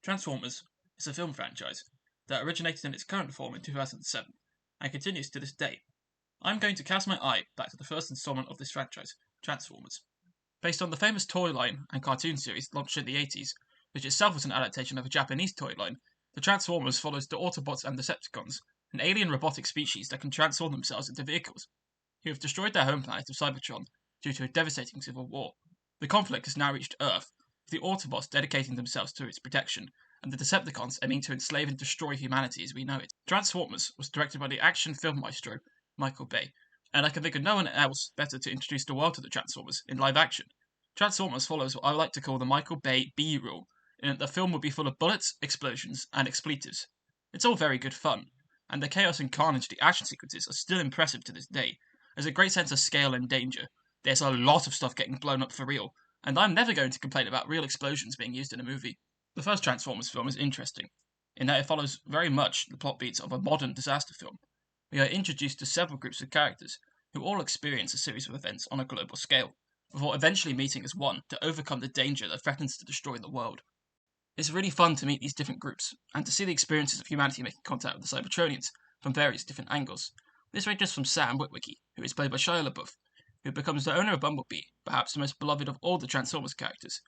Transformers is a film franchise that originated in its current form in 2007 and continues to this day. I'm going to cast my eye back to the first installment of this franchise, Transformers. Based on the famous toy line and cartoon series launched in the 80s, which itself was an adaptation of a Japanese toy line, the Transformers follows the Autobots and Decepticons, an alien robotic species that can transform themselves into vehicles, who have destroyed their home planet of Cybertron due to a devastating civil war. The conflict has now reached Earth, with the Autobots dedicating themselves to its protection, and the Decepticons aiming to enslave and destroy humanity as we know it. Transformers was directed by the action film maestro Michael Bay, and I can think of no one else better to introduce the world to the Transformers in live action. Transformers follows what I like to call the Michael Bay B rule, in that the film will be full of bullets, explosions, and expletives. It's all very good fun, and the chaos and carnage of the action sequences are still impressive to this day. There's a great sense of scale and danger. There's a lot of stuff getting blown up for real, and I'm never going to complain about real explosions being used in a movie. The first Transformers film is interesting, in that it follows very much the plot beats of a modern disaster film. We are introduced to several groups of characters, who all experience a series of events on a global scale, before eventually meeting as one to overcome the danger that threatens to destroy the world. It's really fun to meet these different groups, and to see the experiences of humanity making contact with the Cybertronians from various different angles. This ranges from Sam Witwicky, who is played by Shia LaBeouf, who becomes the owner of Bumblebee, perhaps the most beloved of all the Transformers characters.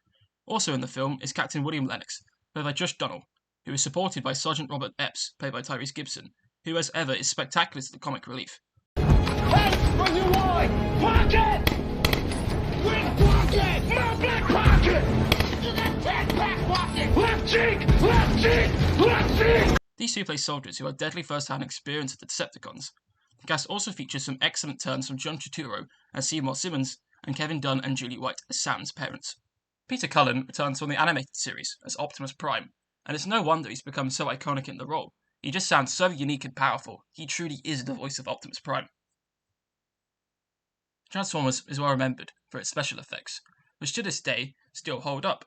Also in the film is Captain William Lennox, played by Josh Dunnell, who is supported by Sergeant Robert Epps, played by Tyrese Gibson, who as ever is spectacular to the comic relief. Hey, where you going? Pocket! Red pocket! My black pocket! You got 10 black pocket! Left cheek! Left cheek! Left cheek! These two play soldiers who have deadly first-hand experience of the Decepticons. The cast also features some excellent turns from John Turturro as Seymour Simmons, and Kevin Dunn and Julie White as Sam's parents. Peter Cullen returns from the animated series as Optimus Prime, and it's no wonder he's become so iconic in the role. He just sounds so unique and powerful. He truly is the voice of Optimus Prime. Transformers is well remembered for its special effects, which to this day still hold up.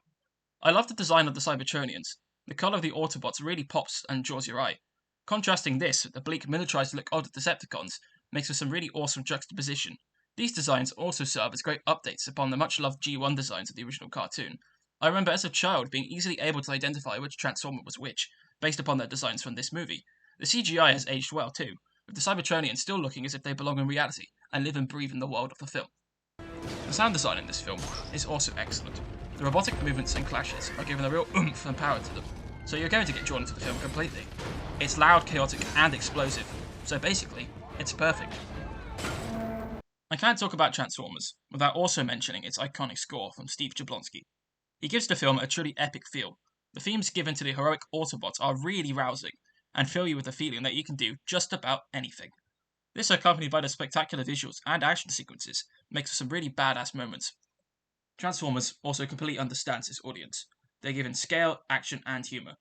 I love the design of the Cybertronians. The colour of the Autobots really pops and draws your eye. Contrasting this with the bleak militarised look of the Decepticons makes for some really awesome juxtaposition. These designs also serve as great updates upon the much-loved G1 designs of the original cartoon. I remember as a child being easily able to identify which Transformer was which, based upon their designs from this movie. The CGI has aged well too, with the Cybertronians still looking as if they belong in reality and live and breathe in the world of the film. The sound design in this film is also excellent. The robotic movements and clashes are given a real oomph and power to them, so you're going to get drawn into the film completely. It's loud, chaotic, and explosive, so basically, it's perfect. I can't talk about Transformers without also mentioning its iconic score from Steve Jablonsky. He gives the film a truly epic feel. The themes given to the heroic Autobots are really rousing, and fill you with the feeling that you can do just about anything. This, accompanied by the spectacular visuals and action sequences, makes for some really badass moments. Transformers also completely understands its audience. They're given scale, action, and humour.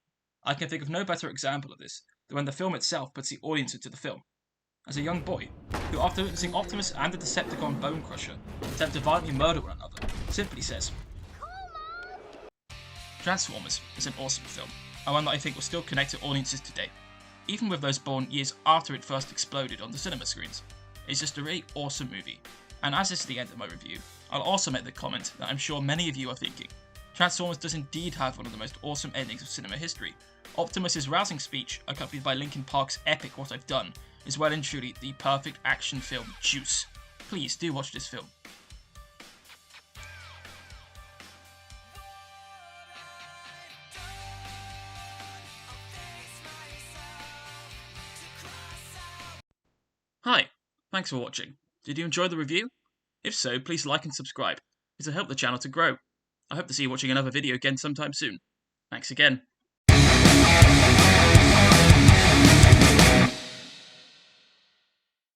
I can think of no better example of this than when the film itself puts the audience into the film. As a young boy, who after witnessing Optimus and the Decepticon Bone Crusher attempt to violently murder one another, simply says, Transformers is an awesome film, and one that I think will still connect to audiences today, even with those born years after it first exploded on the cinema screens. It's just a really awesome movie, and as this is the end of my review, I'll also make the comment that I'm sure many of you are thinking. Transformers does indeed have one of the most awesome endings of cinema history. Optimus' rousing speech, accompanied by Linkin Park's epic What I've Done, is well and truly the perfect action film juice. Please do watch this film. Hi, thanks for watching. Did you enjoy the review? If so, please like and subscribe. It'll help the channel to grow. I hope to see you watching another video again sometime soon. Thanks again.